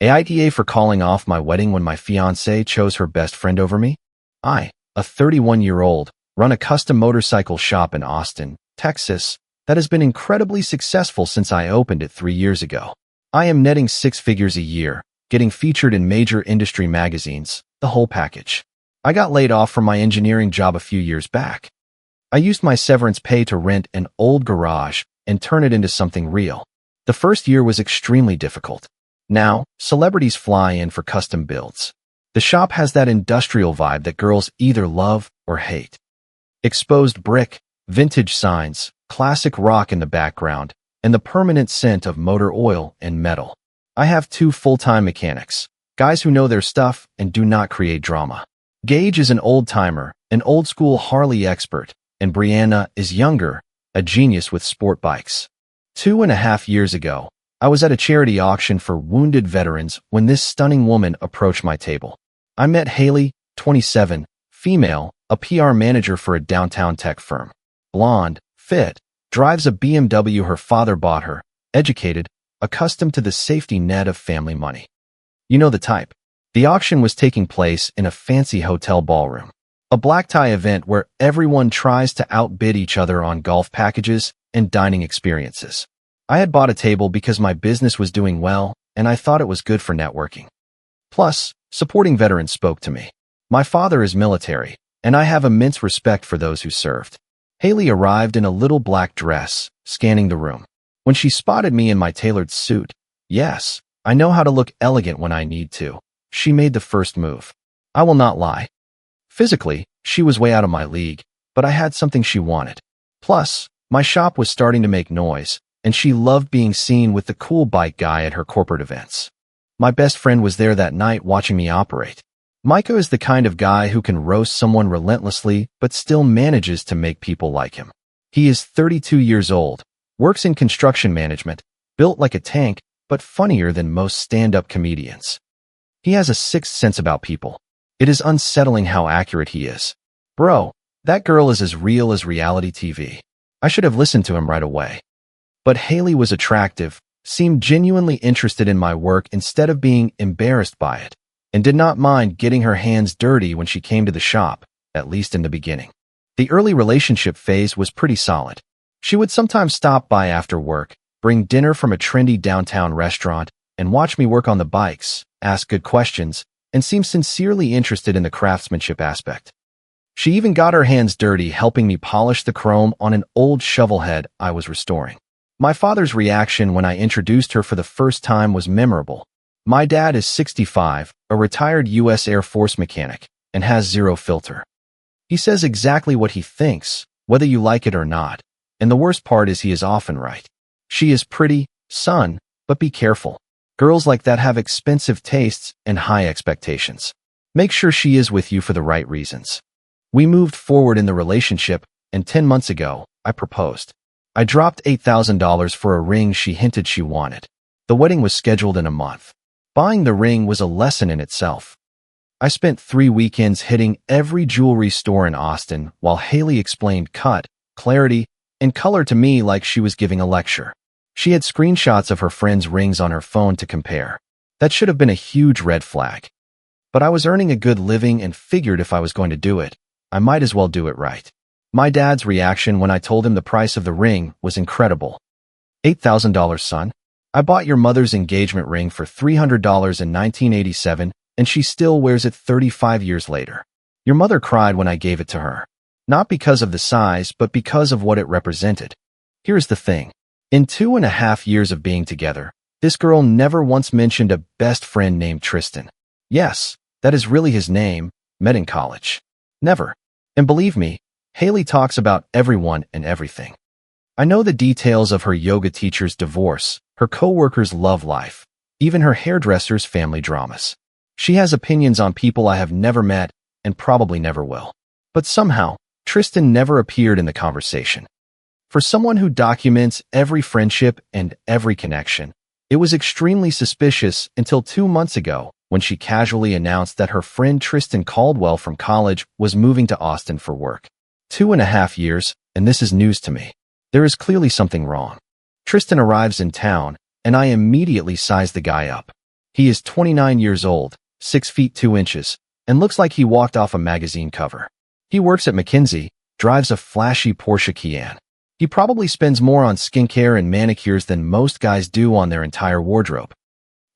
AITA for calling off my wedding when my fiancée chose her best friend over me? I, a 31-year-old, run a custom motorcycle shop in Austin, Texas, that has been incredibly successful since I opened it 3 years ago. I am netting 6 figures a year, getting featured in major industry magazines, the whole package. I got laid off from my engineering job a few years back. I used my severance pay to rent an old garage and turn it into something real. The first year was extremely difficult. Now, celebrities fly in for custom builds. The shop has that industrial vibe that girls either love or hate. Exposed brick, vintage signs, classic rock in the background, and the permanent scent of motor oil and metal. I have 2 full-time mechanics, guys who know their stuff and do not create drama. Gage is an old-timer, an old-school Harley expert, and Brianna is younger, a genius with sport bikes. 2.5 years ago, I was at a charity auction for wounded veterans when this stunning woman approached my table. I met Haley, 27, female, a PR manager for a downtown tech firm. Blonde, fit, drives a BMW her father bought her, educated, accustomed to the safety net of family money. You know the type. The auction was taking place in a fancy hotel ballroom. A black tie event where everyone tries to outbid each other on golf packages and dining experiences. I had bought a table because my business was doing well, and I thought it was good for networking. Plus, supporting veterans spoke to me. My father is military, and I have immense respect for those who served. Haley arrived in a little black dress, scanning the room. When she spotted me in my tailored suit, yes, I know how to look elegant when I need to, she made the first move. I will not lie. Physically, she was way out of my league, but I had something she wanted. Plus, my shop was starting to make noise, and she loved being seen with the cool bike guy at her corporate events. My best friend was there that night watching me operate. Micah is the kind of guy who can roast someone relentlessly but still manages to make people like him. He is 32 years old, works in construction management, built like a tank, but funnier than most stand-up comedians. He has a sixth sense about people. It is unsettling how accurate he is. Bro, that girl is as real as reality TV. I should have listened to him right away. But Haley was attractive, seemed genuinely interested in my work instead of being embarrassed by it, and did not mind getting her hands dirty when she came to the shop, at least in the beginning. The early relationship phase was pretty solid. She would sometimes stop by after work, bring dinner from a trendy downtown restaurant, and watch me work on the bikes, ask good questions, and seem sincerely interested in the craftsmanship aspect. She even got her hands dirty helping me polish the chrome on an old shovel head I was restoring. My father's reaction when I introduced her for the first time was memorable. My dad is 65, a retired U.S. Air Force mechanic, and has zero filter. He says exactly what he thinks, whether you like it or not, and the worst part is he is often right. She is pretty, son, but be careful. Girls like that have expensive tastes and high expectations. Make sure she is with you for the right reasons. We moved forward in the relationship, and 10 months ago, I proposed. I dropped $8,000 for a ring she hinted she wanted. The wedding was scheduled in a month. Buying the ring was a lesson in itself. I spent 3 weekends hitting every jewelry store in Austin while Haley explained cut, clarity, and color to me like she was giving a lecture. She had screenshots of her friends' rings on her phone to compare. That should have been a huge red flag. But I was earning a good living and figured if I was going to do it, I might as well do it right. My dad's reaction when I told him the price of the ring was incredible. $8,000, son? I bought your mother's engagement ring for $300 in 1987, and she still wears it 35 years later. Your mother cried when I gave it to her. Not because of the size, but because of what it represented. Here's the thing. In 2.5 years of being together, this girl never once mentioned a best friend named Tristan. Yes, that is really his name, met in college. Never. And believe me, Haley talks about everyone and everything. I know the details of her yoga teacher's divorce, her coworkers' love life, even her hairdresser's family dramas. She has opinions on people I have never met and probably never will. But somehow, Tristan never appeared in the conversation. For someone who documents every friendship and every connection, it was extremely suspicious until 2 months ago when she casually announced that her friend Tristan Caldwell from college was moving to Austin for work. 2.5 years, and this is news to me. There is clearly something wrong. Tristan arrives in town, and I immediately size the guy up. He is 29 years old, 6 feet 2 inches, and looks like he walked off a magazine cover. He works at McKinsey, drives a flashy Porsche Cayenne. He probably spends more on skincare and manicures than most guys do on their entire wardrobe.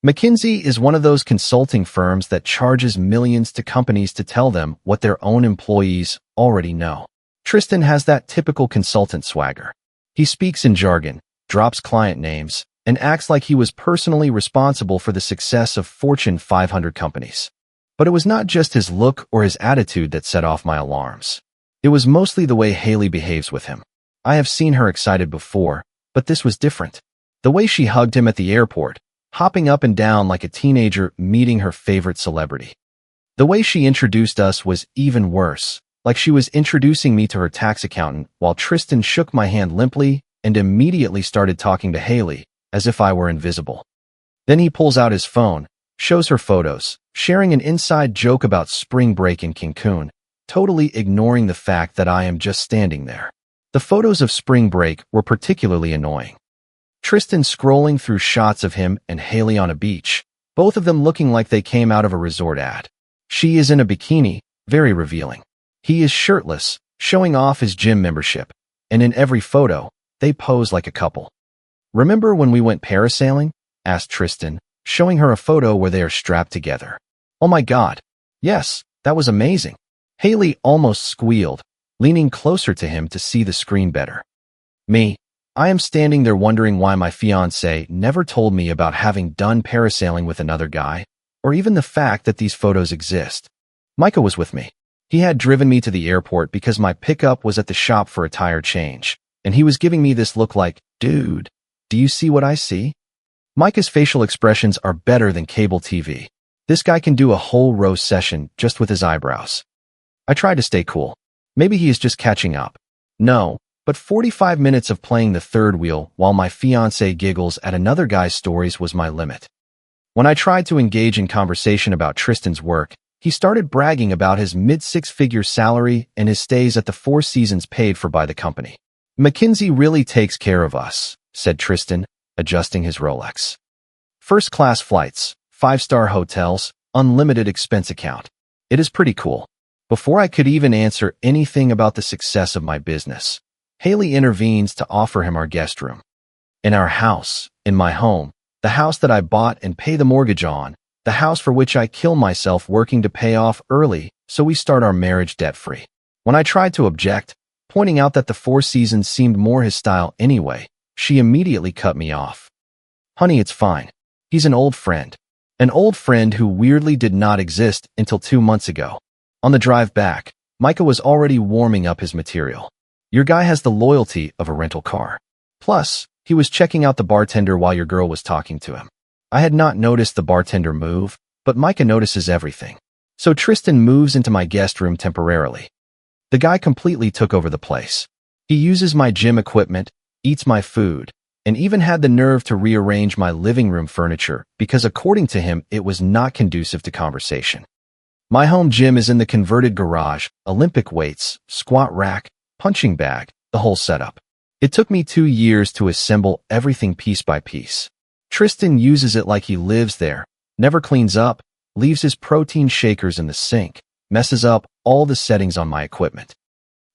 McKinsey is one of those consulting firms that charges millions to companies to tell them what their own employees already know. Tristan has that typical consultant swagger. He speaks in jargon, drops client names, and acts like he was personally responsible for the success of Fortune 500 companies. But it was not just his look or his attitude that set off my alarms. It was mostly the way Haley behaves with him. I have seen her excited before, but this was different. The way she hugged him at the airport, hopping up and down like a teenager meeting her favorite celebrity. The way she introduced us was even worse, like she was introducing me to her tax accountant while Tristan shook my hand limply and immediately started talking to Haley, as if I were invisible. Then he pulls out his phone, shows her photos, sharing an inside joke about spring break in Cancun, totally ignoring the fact that I am just standing there. The photos of spring break were particularly annoying. Tristan scrolling through shots of him and Haley on a beach, both of them looking like they came out of a resort ad. She is in a bikini, very revealing. He is shirtless, showing off his gym membership, and in every photo, they pose like a couple. "Remember when we went parasailing?" asked Tristan, showing her a photo where they are strapped together. "Oh my God. Yes, that was amazing." Haley almost squealed, leaning closer to him to see the screen better. Me, I am standing there wondering why my fiancé never told me about having done parasailing with another guy, or even the fact that these photos exist. Micah was with me. He had driven me to the airport because my pickup was at the shop for a tire change, and he was giving me this look like, "Dude, do you see what I see?" Micah's facial expressions are better than cable TV. This guy can do a whole roast session just with his eyebrows. I tried to stay cool. Maybe he is just catching up. No, but 45 minutes of playing the third wheel while my fiancé giggles at another guy's stories was my limit. When I tried to engage in conversation about Tristan's work, he started bragging about his mid-six-figure salary and his stays at the Four Seasons paid for by the company. "McKinsey really takes care of us," said Tristan, adjusting his Rolex. "First-class flights, 5-star hotels, unlimited expense account. It is pretty cool." Before I could even answer anything about the success of my business, Haley intervenes to offer him our guest room. In our house, in my home, the house that I bought and pay the mortgage on, the house for which I kill myself working to pay off early so we start our marriage debt-free. When I tried to object, pointing out that the Four Seasons seemed more his style anyway, she immediately cut me off. "Honey, it's fine. He's an old friend. An old friend who weirdly did not exist until 2 months ago." On the drive back, Micah was already warming up his material. "Your guy has the loyalty of a rental car. Plus, he was checking out the bartender while your girl was talking to him." I had not noticed the bartender move, but Micah notices everything. So Tristan moves into my guest room temporarily. The guy completely took over the place. He uses my gym equipment, eats my food, and even had the nerve to rearrange my living room furniture because according to him, it was not conducive to conversation. My home gym is in the converted garage, Olympic weights, squat rack, punching bag, the whole setup. It took me 2 years to assemble everything piece by piece. Tristan uses it like he lives there, never cleans up, leaves his protein shakers in the sink, messes up all the settings on my equipment.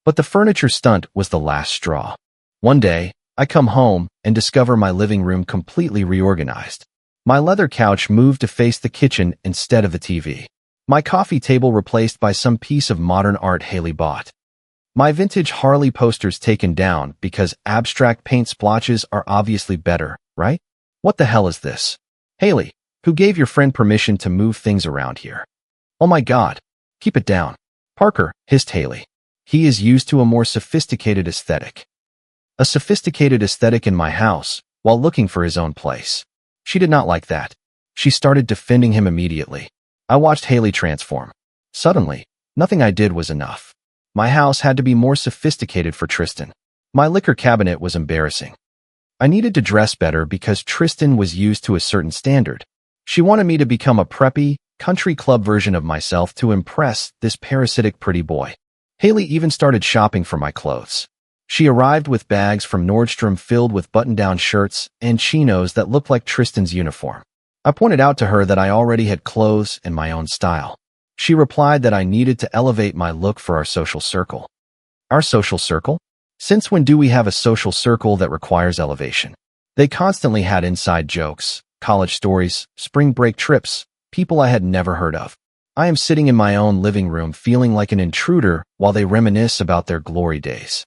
But the furniture stunt was the last straw. One day, I come home and discover my living room completely reorganized. My leather couch moved to face the kitchen instead of the TV. My coffee table replaced by some piece of modern art Haley bought. My vintage Harley posters taken down because abstract paint splotches are obviously better, right? What the hell is this? Haley, who gave your friend permission to move things around here? Oh my God, keep it down. Parker, hissed Haley. He is used to a more sophisticated aesthetic. A sophisticated aesthetic in my house, while looking for his own place. She did not like that. She started defending him immediately. I watched Haley transform. Suddenly, nothing I did was enough. My house had to be more sophisticated for Tristan. My liquor cabinet was embarrassing. I needed to dress better because Tristan was used to a certain standard. She wanted me to become a preppy, country club version of myself to impress this parasitic pretty boy. Haley even started shopping for my clothes. She arrived with bags from Nordstrom filled with button-down shirts and chinos that looked like Tristan's uniform. I pointed out to her that I already had clothes and my own style. She replied that I needed to elevate my look for our social circle. Our social circle? Since when do we have a social circle that requires elevation? They constantly had inside jokes, college stories, spring break trips, people I had never heard of. I am sitting in my own living room feeling like an intruder while they reminisce about their glory days.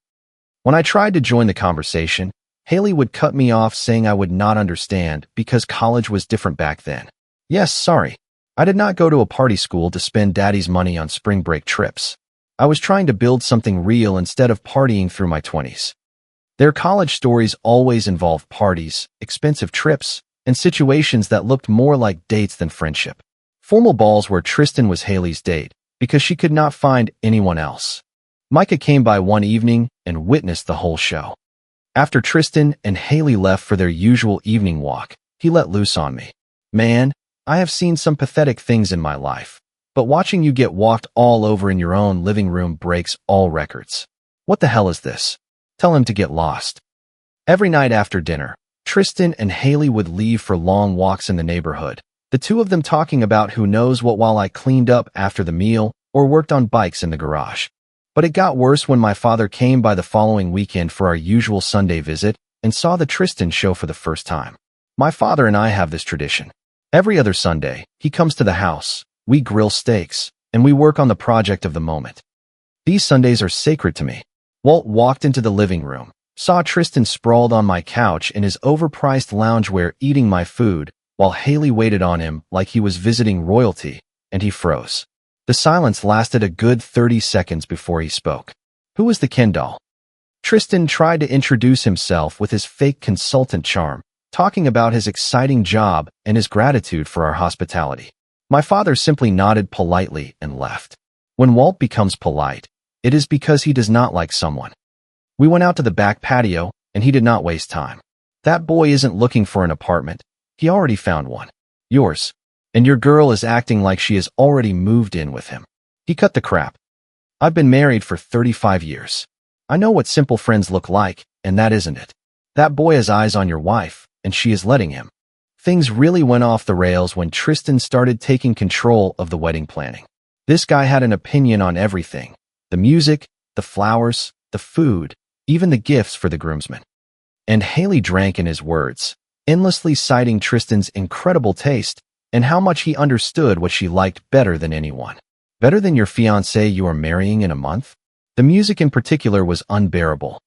When I tried to join the conversation, Haley would cut me off saying I would not understand because college was different back then. Yes, sorry. I did not go to a party school to spend daddy's money on spring break trips. I was trying to build something real instead of partying through my 20s. Their college stories always involved parties, expensive trips, and situations that looked more like dates than friendship. Formal balls where Tristan was Haley's date because she could not find anyone else. Micah came by one evening and witnessed the whole show. After Tristan and Haley left for their usual evening walk, he let loose on me. Man, I have seen some pathetic things in my life, but watching you get walked all over in your own living room breaks all records. What the hell is this? Tell him to get lost. Every night after dinner, Tristan and Haley would leave for long walks in the neighborhood, the two of them talking about who knows what while I cleaned up after the meal or worked on bikes in the garage. But it got worse when my father came by the following weekend for our usual Sunday visit and saw the Tristan show for the first time. My father and I have this tradition. Every other Sunday, he comes to the house, we grill steaks, and we work on the project of the moment. These Sundays are sacred to me. Walt walked into the living room, saw Tristan sprawled on my couch in his overpriced loungewear eating my food, while Haley waited on him like he was visiting royalty, and he froze. The silence lasted a good 30 seconds before he spoke. Who was the Ken doll? Tristan tried to introduce himself with his fake consultant charm, talking about his exciting job and his gratitude for our hospitality. My father simply nodded politely and left. When Walt becomes polite, it is because he does not like someone. We went out to the back patio, and he did not waste time. That boy isn't looking for an apartment. He already found one. Yours. And your girl is acting like she has already moved in with him. He cut the crap. I've been married for 35 years. I know what simple friends look like, and that isn't it. That boy has eyes on your wife, and she is letting him. Things really went off the rails when Tristan started taking control of the wedding planning. This guy had an opinion on everything. The music, the flowers, the food, even the gifts for the groomsmen. And Haley drank in his words, endlessly citing Tristan's incredible taste and how much he understood what she liked better than anyone. Better than your fiancée you are marrying in a month? The music in particular was unbearable.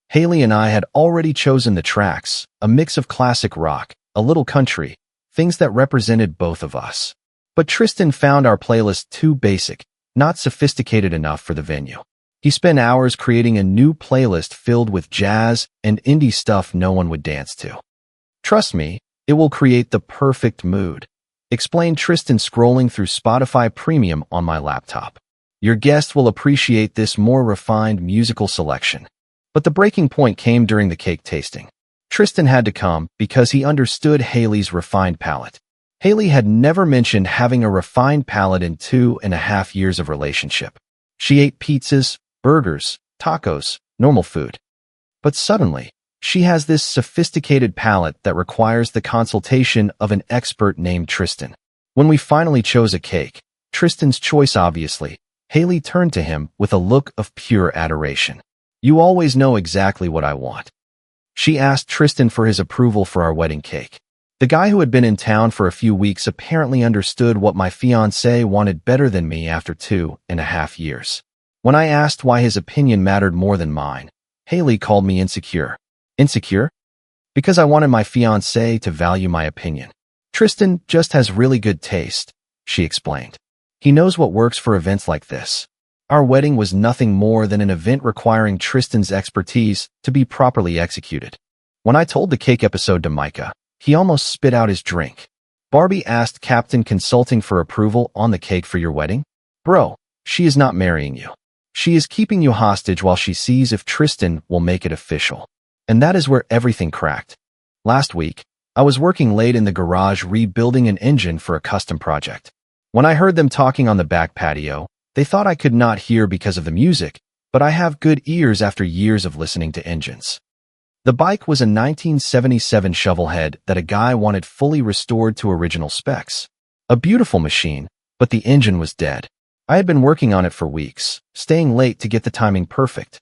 Haley and I had already chosen the tracks, a mix of classic rock, a little country, things that represented both of us. But Tristan found our playlist too basic, not sophisticated enough for the venue. He spent hours creating a new playlist filled with jazz and indie stuff no one would dance to. Trust me, it will create the perfect mood, explained Tristan scrolling through Spotify Premium on my laptop. Your guest will appreciate this more refined musical selection. But the breaking point came during the cake tasting. Tristan had to come because he understood Haley's refined palate. Haley had never mentioned having a refined palate in 2.5 years of relationship. She ate pizzas, burgers, tacos, normal food. But suddenly, she has this sophisticated palate that requires the consultation of an expert named Tristan. When we finally chose a cake, Tristan's choice obviously, Haley turned to him with a look of pure adoration. You always know exactly what I want. She asked Tristan for his approval for our wedding cake. The guy who had been in town for a few weeks apparently understood what my fiancée wanted better than me after 2.5 years. When I asked why his opinion mattered more than mine, Haley called me insecure. Insecure? Because I wanted my fiancé to value my opinion. Tristan just has really good taste, she explained. He knows what works for events like this. Our wedding was nothing more than an event requiring Tristan's expertise to be properly executed. When I told the cake episode to Micah, he almost spit out his drink. Barbie asked Captain Consulting for approval on the cake for your wedding? Bro, she is not marrying you. She is keeping you hostage while she sees if Tristan will make it official. And that is where everything cracked. Last week, I was working late in the garage rebuilding an engine for a custom project. When I heard them talking on the back patio, they thought I could not hear because of the music, but I have good ears after years of listening to engines. The bike was a 1977 shovelhead that a guy wanted fully restored to original specs. A beautiful machine, but the engine was dead. I had been working on it for weeks, staying late to get the timing perfect.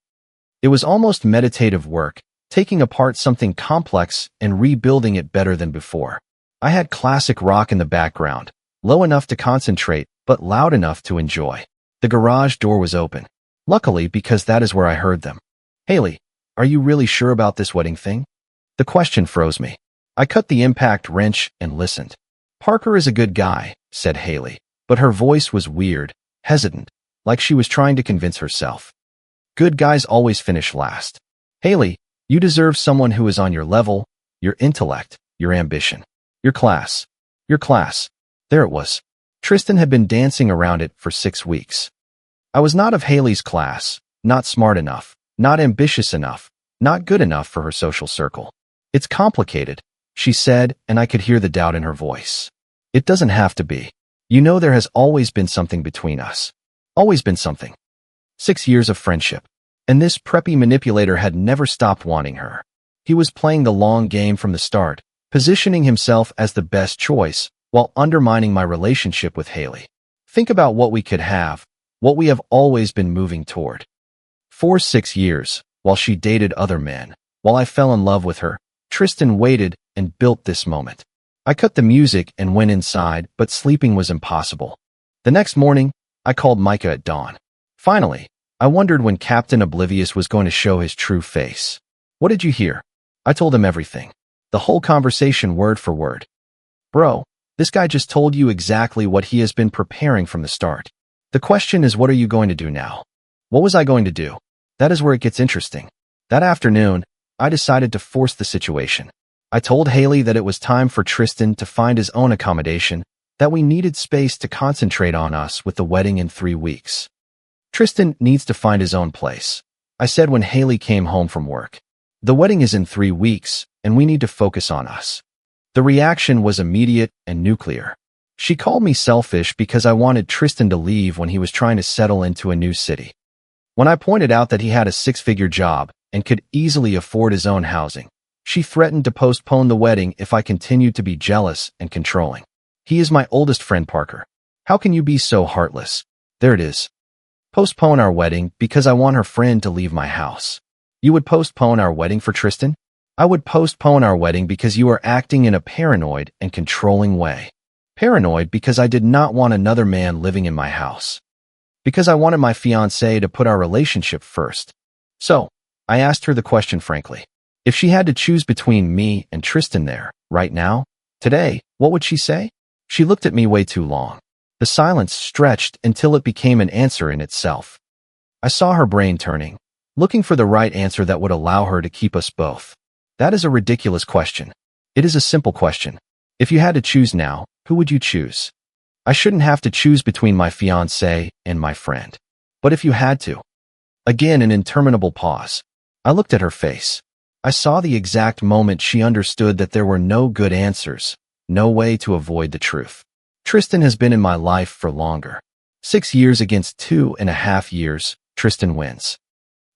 It was almost meditative work, taking apart something complex and rebuilding it better than before. I had classic rock in the background, low enough to concentrate, but loud enough to enjoy. The garage door was open. Luckily, because that is where I heard them. "Haley, are you really sure about this wedding thing?" The question froze me. I cut the impact wrench and listened. "Parker is a good guy," said Haley, but her voice was weird, hesitant, like she was trying to convince herself. "Good guys always finish last. Haley, you deserve someone who is on your level, your intellect, your ambition, your class. Your class." There it was. Tristan had been dancing around it for 6 weeks. I was not of Haley's class, not smart enough, not ambitious enough, not good enough for her social circle. "It's complicated," she said, and I could hear the doubt in her voice. "It doesn't have to be. You know there has always been something between us. Always been something." 6 years of friendship. And this preppy manipulator had never stopped wanting her. He was playing the long game from the start, positioning himself as the best choice, while undermining my relationship with Haley. Think about what we could have, what we have always been moving toward. For 6 years, while she dated other men, while I fell in love with her, Tristan waited and built this moment. I cut the music and went inside, but sleeping was impossible. The next morning, I called Micah at dawn. Finally, I wondered when Captain Oblivious was going to show his true face. "What did you hear?" I told him everything. The whole conversation word for word. "Bro, this guy just told you exactly what he has been preparing from the start. The question is, what are you going to do now?" What was I going to do? That is where it gets interesting. That afternoon, I decided to force the situation. I told Haley that it was time for Tristan to find his own accommodation, that we needed space to concentrate on us with the wedding in 3 weeks. "Tristan needs to find his own place," I said when Haley came home from work. "The wedding is in 3 weeks, and we need to focus on us." The reaction was immediate and nuclear. She called me selfish because I wanted Tristan to leave when he was trying to settle into a new city. When I pointed out that he had a 6-figure job and could easily afford his own housing, she threatened to postpone the wedding if I continued to be jealous and controlling. "He is my oldest friend, Parker. How can you be so heartless?" There it is. Postpone our wedding because I want her friend to leave my house. You would postpone our wedding for Tristan? I would postpone our wedding because you are acting in a paranoid and controlling way. Paranoid because I did not want another man living in my house. Because I wanted my fiancée to put our relationship first. So, I asked her the question frankly. If she had to choose between me and Tristan there, right now, today, what would she say? She looked at me way too long. The silence stretched until it became an answer in itself. I saw her brain turning, looking for the right answer that would allow her to keep us both. That is a ridiculous question. It is a simple question. If you had to choose now, who would you choose? I shouldn't have to choose between my fiancé and my friend. But if you had to. Again, an interminable pause. I looked at her face. I saw the exact moment she understood that there were no good answers, no way to avoid the truth. Tristan has been in my life for longer. 6 years against 2.5 years, Tristan wins.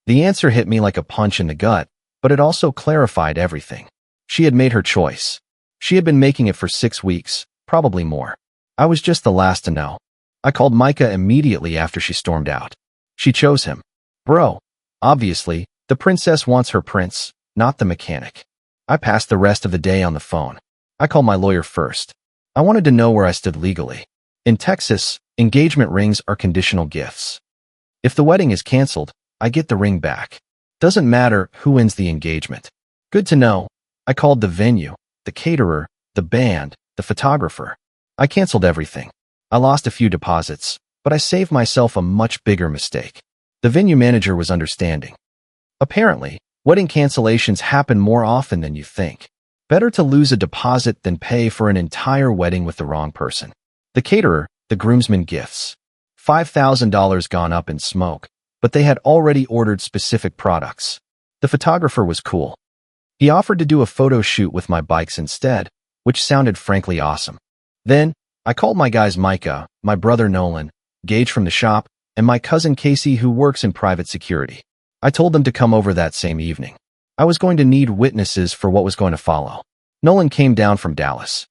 The answer hit me like a punch in the gut, but it also clarified everything. She had made her choice. She had been making it for 6 weeks, probably more. I was just the last to know. I called Micah immediately after she stormed out. She chose him. Bro, obviously, the princess wants her prince, not the mechanic. I passed the rest of the day on the phone. I called my lawyer first. I wanted to know where I stood legally. In Texas, engagement rings are conditional gifts. If the wedding is canceled, I get the ring back. Doesn't matter who wins the engagement. Good to know. I called the venue, the caterer, the band, the photographer. I canceled everything. I lost a few deposits, but I saved myself a much bigger mistake. The venue manager was understanding. Apparently, wedding cancellations happen more often than you think. Better to lose a deposit than pay for an entire wedding with the wrong person. The caterer, the groomsmen gifts. $5,000 gone up in smoke, but they had already ordered specific products. The photographer was cool. He offered to do a photo shoot with my bikes instead, which sounded frankly awesome. Then, I called my guys Micah, my brother Nolan, Gage from the shop, and my cousin Casey who works in private security. I told them to come over that same evening. I was going to need witnesses for what was going to follow. Nolan came down from Dallas.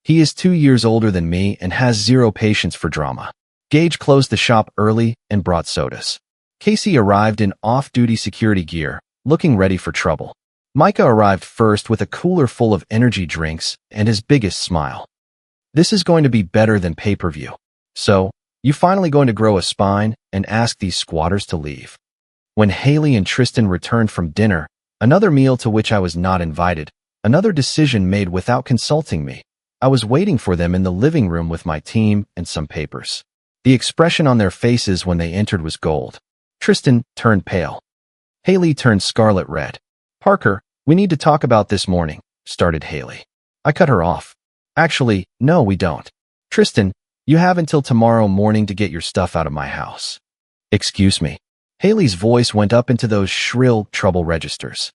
He is 2 years older than me and has zero patience for drama. Gage closed the shop early and brought sodas. Casey arrived in off-duty security gear, looking ready for trouble. Micah arrived first with a cooler full of energy drinks and his biggest smile. This is going to be better than pay-per-view. So, you finally going to grow a spine and ask these squatters to leave. When Haley and Tristan returned from dinner, another meal to which I was not invited, another decision made without consulting me, I was waiting for them in the living room with my team and some papers. The expression on their faces when they entered was gold. Tristan turned pale. Haley turned scarlet red. "Parker, we need to talk about this morning," started Haley. I cut her off. "Actually, no, we don't. Tristan, you have until tomorrow morning to get your stuff out of my house." "Excuse me." Haley's voice went up into those shrill trouble registers.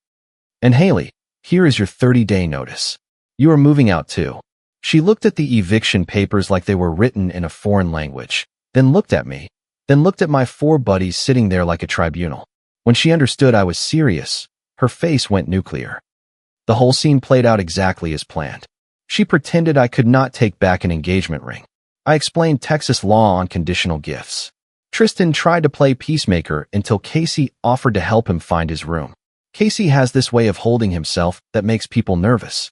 "And Haley, here is your 30-day notice. You are moving out too." She looked at the eviction papers like they were written in a foreign language, then looked at me, then looked at my 4 buddies sitting there like a tribunal. When she understood I was serious, her face went nuclear. The whole scene played out exactly as planned. She pretended I could not take back an engagement ring. I explained Texas law on conditional gifts. Tristan tried to play peacemaker until Casey offered to help him find his room. Casey has this way of holding himself that makes people nervous.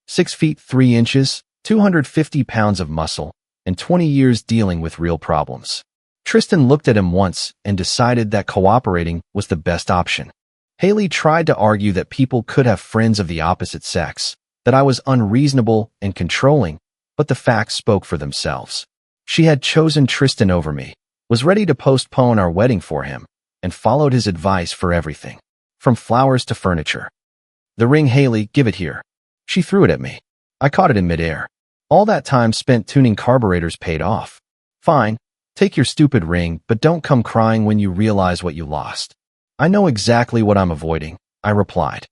6 feet 3 inches, 250 pounds of muscle, and 20 years dealing with real problems. Tristan looked at him once and decided that cooperating was the best option. Haley tried to argue that people could have friends of the opposite sex, that I was unreasonable and controlling, but the facts spoke for themselves. She had chosen Tristan over me, was ready to postpone our wedding for him, and followed his advice for everything, from flowers to furniture. "The ring, Haley, give it here." She threw it at me. I caught it in midair. All that time spent tuning carburetors paid off. "Fine, take your stupid ring, but don't come crying when you realize what you lost." "I know exactly what I'm avoiding," I replied.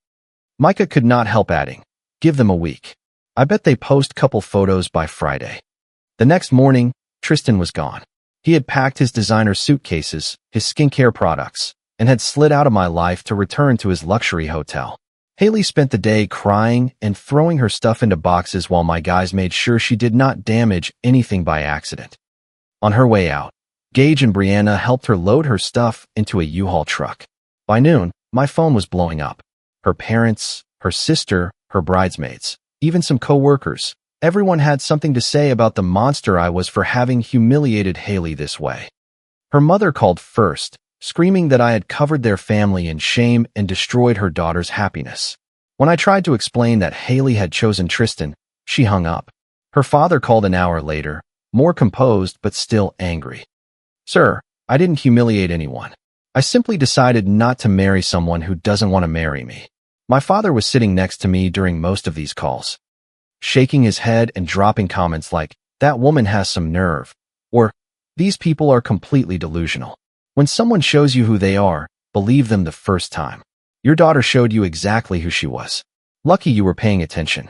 Micah could not help adding, "Give them a week. I bet they post couple photos by Friday." The next morning, Tristan was gone. He had packed his designer suitcases, his skincare products, and had slid out of my life to return to his luxury hotel. Haley spent the day crying and throwing her stuff into boxes while my guys made sure she did not damage anything by accident. On her way out, Gage and Brianna helped her load her stuff into a U-Haul truck. By noon, my phone was blowing up. Her parents, her sister, her bridesmaids, even some co-workers. Everyone had something to say about the monster I was for having humiliated Haley this way. Her mother called first, screaming that I had covered their family in shame and destroyed her daughter's happiness. When I tried to explain that Haley had chosen Tristan, she hung up. Her father called an hour later, more composed but still angry. "Sir, I didn't humiliate anyone. I simply decided not to marry someone who doesn't want to marry me." My father was sitting next to me during most of these calls, shaking his head and dropping comments like, "That woman has some nerve," or "These people are completely delusional." When someone shows you who they are, believe them the first time. Your daughter showed you exactly who she was. Lucky you were paying attention.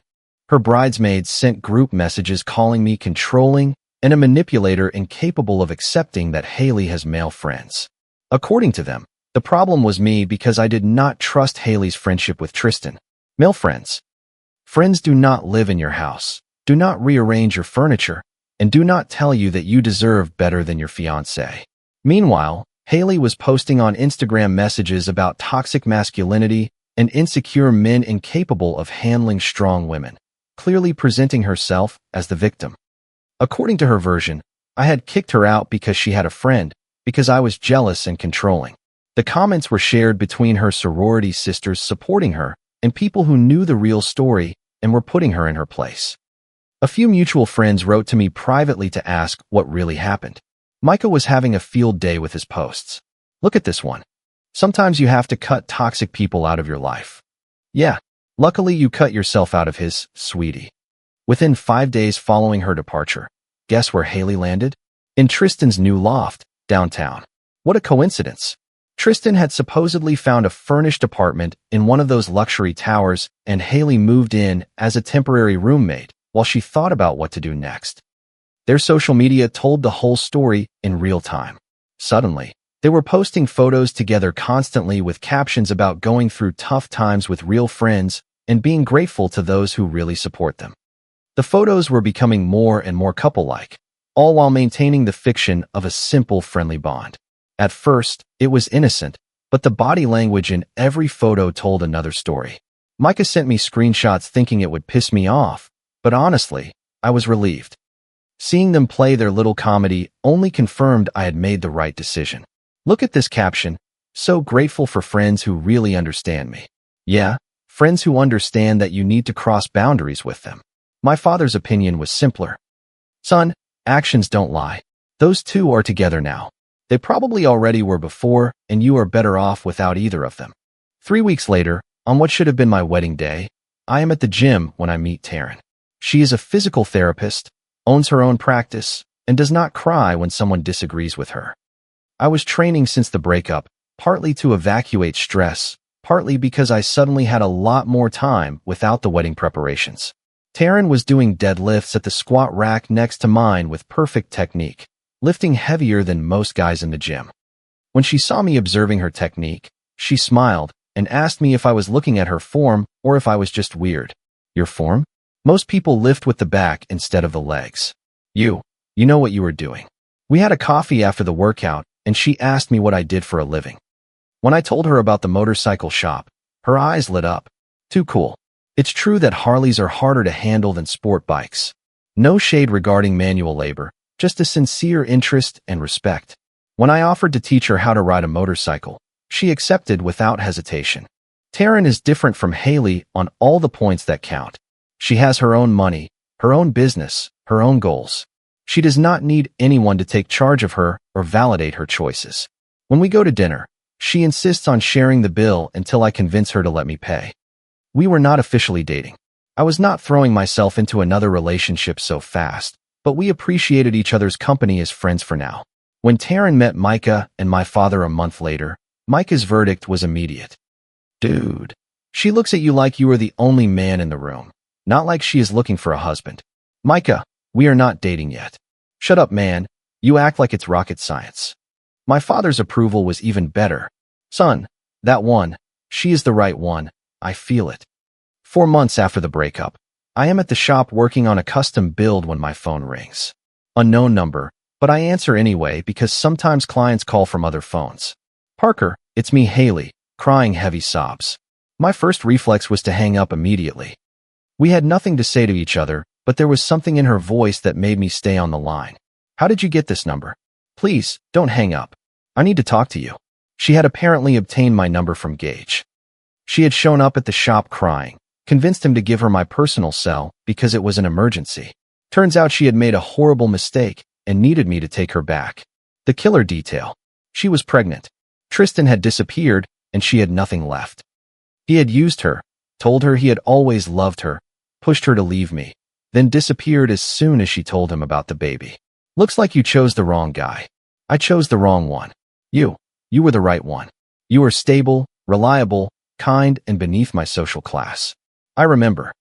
Her bridesmaids sent group messages calling me controlling and a manipulator incapable of accepting that Haley has male friends. According to them, the problem was me because I did not trust Haley's friendship with Tristan. Male friends. Friends do not live in your house, do not rearrange your furniture, and do not tell you that you deserve better than your fiancé. Meanwhile, Haley was posting on Instagram messages about toxic masculinity and insecure men incapable of handling strong women, clearly presenting herself as the victim. According to her version, I had kicked her out because she had a friend, because I was jealous and controlling. The comments were shared between her sorority sisters supporting her and people who knew the real story and were putting her in her place. A few mutual friends wrote to me privately to ask what really happened. Micah was having a field day with his posts. "Look at this one. Sometimes you have to cut toxic people out of your life." Yeah, luckily you cut yourself out of his, sweetie. Within 5 days following her departure, guess where Haley landed? In Tristan's new loft, downtown. What a coincidence. Tristan had supposedly found a furnished apartment in one of those luxury towers, and Haley moved in as a temporary roommate while she thought about what to do next. Their social media told the whole story in real time. Suddenly, They were posting photos together constantly with captions about going through tough times with real friends and being grateful to those who really support them. The photos were becoming more and more couple-like, all while maintaining the fiction of a simple, friendly bond. At first, it was innocent, but the body language in every photo told another story. Micah sent me screenshots thinking it would piss me off, but honestly, I was relieved. Seeing them play their little comedy only confirmed I had made the right decision. Look at this caption. So grateful for friends who really understand me. Yeah, friends who understand that you need to cross boundaries with them. My father's opinion was simpler. Son, actions don't lie. Those two are together now. They probably already were before, and you are better off without either of them. 3 weeks later, on what should have been my wedding day, I am at the gym when I meet Taryn. She is a physical therapist, owns her own practice, and does not cry when someone disagrees with her. I was training since the breakup, partly to evacuate stress, partly because I suddenly had a lot more time without the wedding preparations. Taryn was doing deadlifts at the squat rack next to mine with perfect technique, lifting heavier than most guys in the gym. When she saw me observing her technique, she smiled and asked me if I was looking at her form or if I was just weird. Your form? Most people lift with the back instead of the legs. You know what you were doing. We had a coffee after the workout, and she asked me what I did for a living. When I told her about the motorcycle shop, her eyes lit up. Too cool. It's true that Harleys are harder to handle than sport bikes. No shade regarding manual labor, just a sincere interest and respect. When I offered to teach her how to ride a motorcycle, she accepted without hesitation. Taryn is different from Haley on all the points that count. She has her own money, her own business, her own goals. She does not need anyone to take charge of her or validate her choices. When we go to dinner, she insists on sharing the bill until I convince her to let me pay. We were not officially dating. I was not throwing myself into another relationship so fast, but we appreciated each other's company as friends for now. When Taryn met Micah and my father a month later, Micah's verdict was immediate. Dude, she looks at you like you are the only man in the room, not like she is looking for a husband. Micah, we are not dating yet. Shut up, man. You act like it's rocket science. My father's approval was even better. Son, that one, she is the right one. I feel it. 4 months after the breakup, I am at the shop working on a custom build when my phone rings. Unknown number, but I answer anyway because sometimes clients call from other phones. Parker, it's me, Haley, crying heavy sobs. My first reflex was to hang up immediately. We had nothing to say to each other, but there was something in her voice that made me stay on the line. How did you get this number? Please, don't hang up. I need to talk to you. She had apparently obtained my number from Gage. She had shown up at the shop crying, convinced him to give her my personal cell because it was an emergency. Turns out she had made a horrible mistake and needed me to take her back. The killer detail. She was pregnant. Tristan had disappeared and she had nothing left. He had used her, told her he had always loved her, pushed her to leave me, then disappeared as soon as she told him about the baby. Looks like you chose the wrong guy. I chose the wrong one. You were the right one. You were stable, reliable, kind, and beneath my social class. I remember.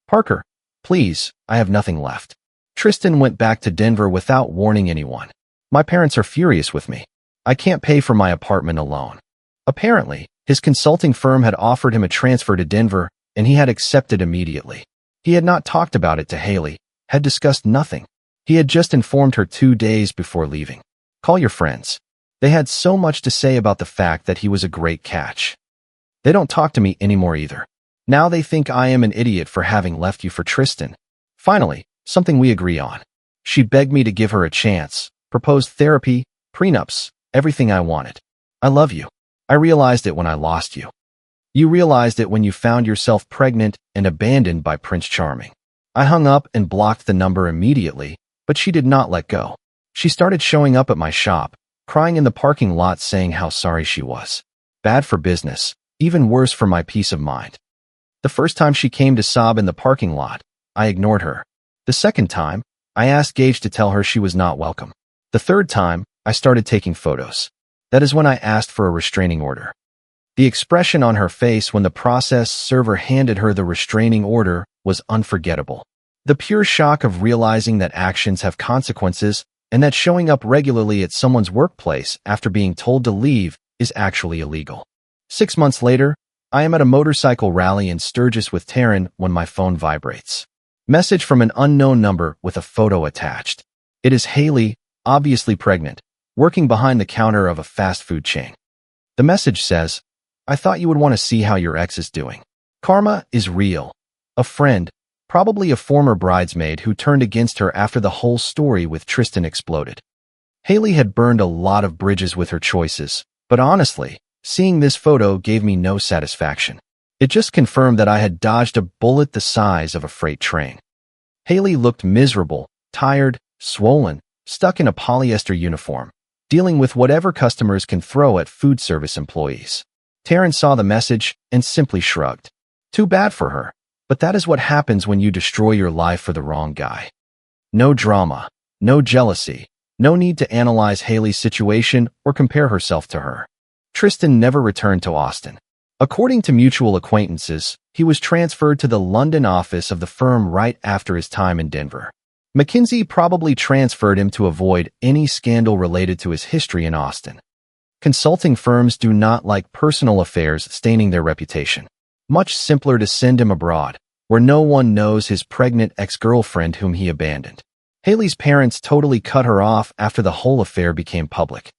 Parker, please, I have nothing left. Tristan went back to Denver without warning anyone. My parents are furious with me. I can't pay for my apartment alone. Apparently, his consulting firm had offered him a transfer to Denver, and he had accepted immediately. He had not talked about it to Haley, had discussed nothing. He had just informed her 2 days before leaving. Call your friends. They had so much to say about the fact that he was a great catch. They don't talk to me anymore either. Now they think I am an idiot for having left you for Tristan. Finally, something we agree on. She begged me to give her a chance, proposed therapy, prenups, everything I wanted. I love you. I realized it when I lost you. You realized it when you found yourself pregnant and abandoned by Prince Charming. I hung up and blocked the number immediately, but she did not let go. She started showing up at my shop, crying in the parking lot saying how sorry she was. Bad for business, even worse for my peace of mind. The first time she came to sob in the parking lot, I ignored her. The second time, I asked Gage to tell her she was not welcome. The third time, I started taking photos. That is when I asked for a restraining order. The expression on her face when the process server handed her the restraining order was unforgettable. The pure shock of realizing that actions have consequences and that showing up regularly at someone's workplace after being told to leave is actually illegal. 6 months later, I am at a motorcycle rally in Sturgis with Taryn when my phone vibrates. Message from an unknown number with a photo attached. It is Haley, obviously pregnant, working behind the counter of a fast food chain. The message says, "I thought you would want to see how your ex is doing." Karma is real. A friend, probably a former bridesmaid who turned against her after the whole story with Tristan exploded. Haley had burned a lot of bridges with her choices, but honestly, seeing this photo gave me no satisfaction. It just confirmed that I had dodged a bullet the size of a freight train. Haley looked miserable, tired, swollen, stuck in a polyester uniform, dealing with whatever customers can throw at food service employees. Taryn saw the message and simply shrugged. Too bad for her, but that is what happens when you destroy your life for the wrong guy. No drama, no jealousy, no need to analyze Haley's situation or compare herself to her. Tristan never returned to Austin. According to mutual acquaintances, he was transferred to the London office of the firm right after his time in Denver. McKinsey probably transferred him to avoid any scandal related to his history in Austin. Consulting firms do not like personal affairs staining their reputation. Much simpler to send him abroad, where no one knows his pregnant ex-girlfriend whom he abandoned. Haley's parents totally cut her off after the whole affair became public.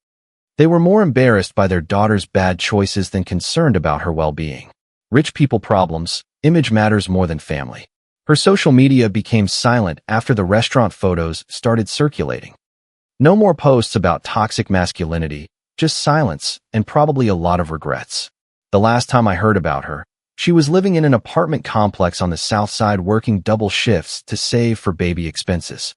They were more embarrassed by their daughter's bad choices than concerned about her well-being. Rich people problems, image matters more than family. Her social media became silent after the restaurant photos started circulating. No more posts about toxic masculinity, just silence and probably a lot of regrets. The last time I heard about her, she was living in an apartment complex on the south side working double shifts to save for baby expenses.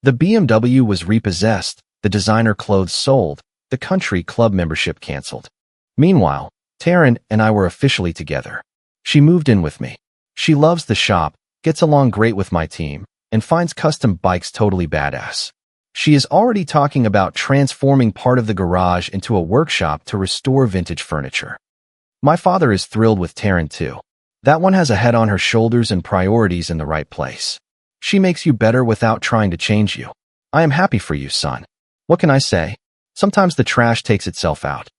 The BMW was repossessed, the designer clothes sold, the country club membership canceled. Meanwhile, Taryn and I were officially together. She moved in with me. She loves the shop, gets along great with my team, and finds custom bikes totally badass. She is already talking about transforming part of the garage into a workshop to restore vintage furniture. My father is thrilled with Taryn too. That one has a head on her shoulders and priorities in the right place. She makes you better without trying to change you. I am happy for you, son. What can I say? Sometimes the trash takes itself out.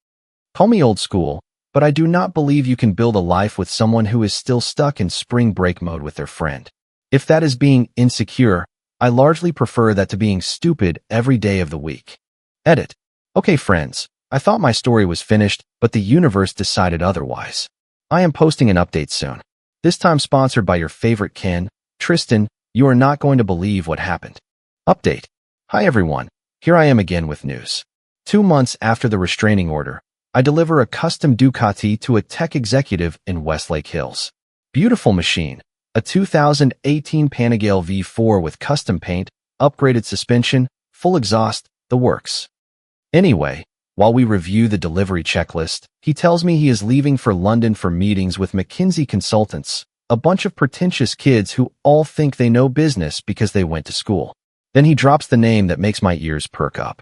Call me old school, but I do not believe you can build a life with someone who is still stuck in spring break mode with their friend. If that is being insecure, I largely prefer that to being stupid every day of the week. Edit. Okay, friends, I thought my story was finished, but the universe decided otherwise. I am posting an update soon. This time sponsored by your favorite Ken, Tristan. You are not going to believe what happened. Update. Hi everyone, here I am again with news. 2 months after the restraining order, I deliver a custom Ducati to a tech executive in Westlake Hills. Beautiful machine, a 2018 Panigale V4 with custom paint, upgraded suspension, full exhaust, the works. Anyway, while we review the delivery checklist, he tells me he is leaving for London for meetings with McKinsey consultants, a bunch of pretentious kids who all think they know business because they went to school. Then he drops the name that makes my ears perk up.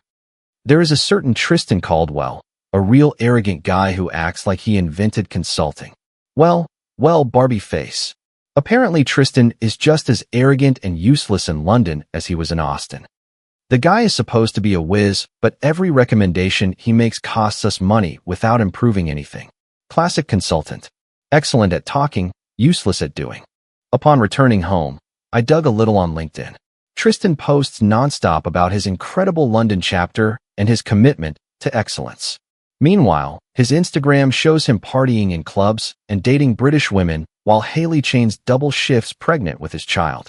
There is a certain Tristan Caldwell, a real arrogant guy who acts like he invented consulting. Well, Barbie face. Apparently Tristan is just as arrogant and useless in London as he was in Austin. The guy is supposed to be a whiz, but every recommendation he makes costs us money without improving anything. Classic consultant. Excellent at talking, useless at doing. Upon returning home, I dug a little on LinkedIn. Tristan posts nonstop about his incredible London chapter and his commitment to excellence. Meanwhile, his Instagram shows him partying in clubs and dating British women while Haley chains double shifts pregnant with his child.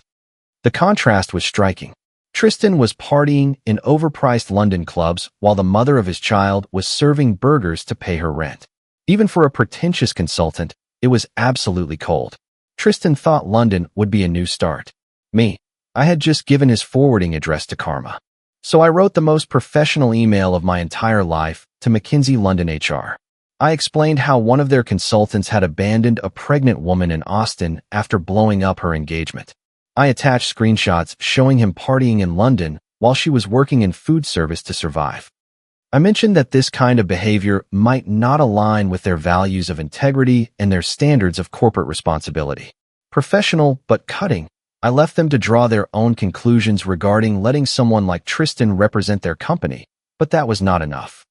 The contrast was striking. Tristan was partying in overpriced London clubs while the mother of his child was serving burgers to pay her rent. Even for a pretentious consultant, it was absolutely cold. Tristan thought London would be a new start. Me, I had just given his forwarding address to Karma. So I wrote the most professional email of my entire life to McKinsey London HR. I explained how one of their consultants had abandoned a pregnant woman in Austin after blowing up her engagement. I attached screenshots showing him partying in London while she was working in food service to survive. I mentioned that this kind of behavior might not align with their values of integrity and their standards of corporate responsibility. Professional but cutting, I left them to draw their own conclusions regarding letting someone like Tristan represent their company, but that was not enough.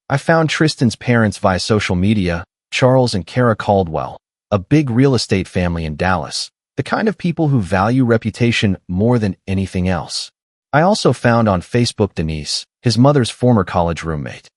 I found Tristan's parents via social media, Charles and Kara Caldwell, a big real estate family in Dallas, the kind of people who value reputation more than anything else. I also found on Facebook Denise, his mother's former college roommate.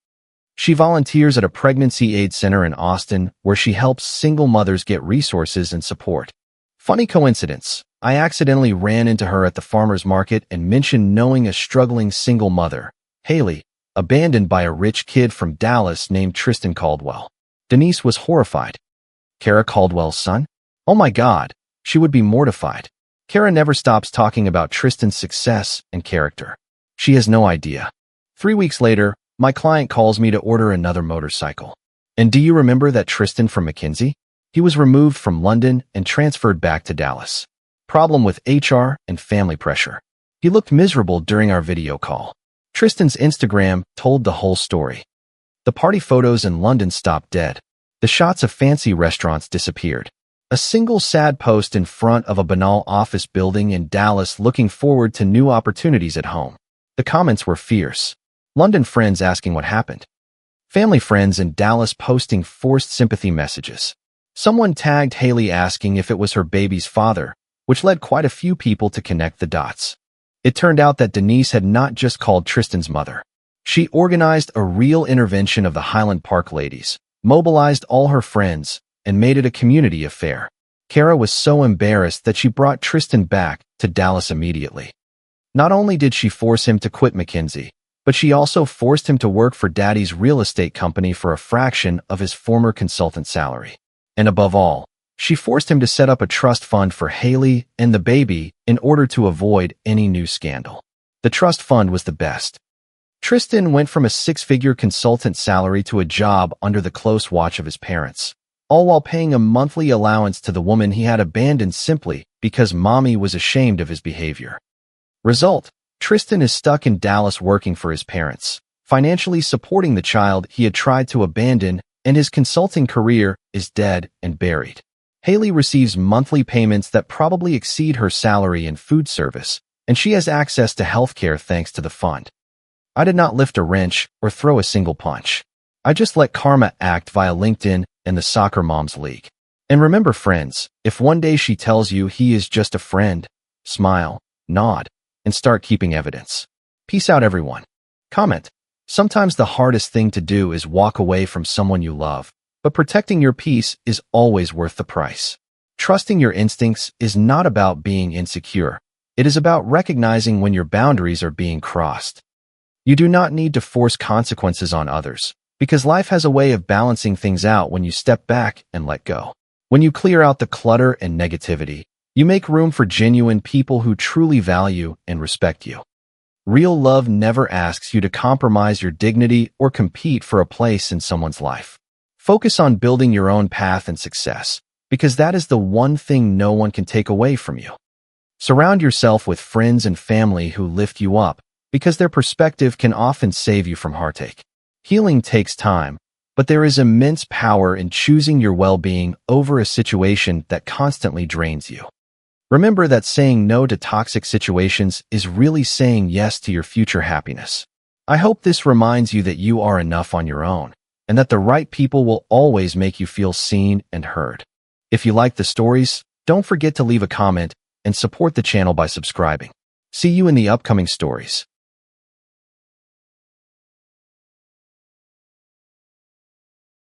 She volunteers at a pregnancy aid center in Austin where she helps single mothers get resources and support. Funny coincidence, I accidentally ran into her at the farmer's market and mentioned knowing a struggling single mother, Haley, abandoned by a rich kid from Dallas named Tristan Caldwell. Denise was horrified. Kara Caldwell's son? Oh my God, she would be mortified. Kara never stops talking about Tristan's success and character. She has no idea. 3 weeks later, my client calls me to order another motorcycle. And do you remember that Tristan from McKinsey? He was removed from London and transferred back to Dallas. Problem with HR and family pressure. He looked miserable during our video call. Tristan's Instagram told the whole story. The party photos in London stopped dead. The shots of fancy restaurants disappeared. A single sad post in front of a banal office building in Dallas looking forward to new opportunities at home. The comments were fierce. London friends asking what happened. Family friends in Dallas posting forced sympathy messages. Someone tagged Haley asking if it was her baby's father, which led quite a few people to connect the dots. It turned out that Denise had not just called Tristan's mother. She organized a real intervention of the Highland Park ladies, mobilized all her friends, and made it a community affair. Kara was so embarrassed that she brought Tristan back to Dallas immediately. Not only did she force him to quit McKinsey, but she also forced him to work for Daddy's real estate company for a fraction of his former consultant salary. And above all, she forced him to set up a trust fund for Haley and the baby in order to avoid any new scandal. The trust fund was the best. Tristan went from a 6-figure consultant salary to a job under the close watch of his parents, all while paying a monthly allowance to the woman he had abandoned simply because mommy was ashamed of his behavior. Result, Tristan is stuck in Dallas working for his parents, financially supporting the child he had tried to abandon, and his consulting career is dead and buried. Haley receives monthly payments that probably exceed her salary in food service, and she has access to healthcare thanks to the fund. I did not lift a wrench or throw a single punch. I just let karma act via LinkedIn and the Soccer Moms League. And remember, friends, if one day she tells you he is just a friend, smile, nod, and start keeping evidence. Peace out, everyone. Comment. Sometimes the hardest thing to do is walk away from someone you love, but protecting your peace is always worth the price. Trusting your instincts is not about being insecure. It is about recognizing when your boundaries are being crossed. You do not need to force consequences on others, because life has a way of balancing things out when you step back and let go. When you clear out the clutter and negativity, you make room for genuine people who truly value and respect you. Real love never asks you to compromise your dignity or compete for a place in someone's life. Focus on building your own path and success, because that is the one thing no one can take away from you. Surround yourself with friends and family who lift you up, because their perspective can often save you from heartache. Healing takes time, but there is immense power in choosing your well-being over a situation that constantly drains you. Remember that saying no to toxic situations is really saying yes to your future happiness. I hope this reminds you that you are enough on your own, and that the right people will always make you feel seen and heard. If you like the stories, don't forget to leave a comment and support the channel by subscribing. See you in the upcoming stories.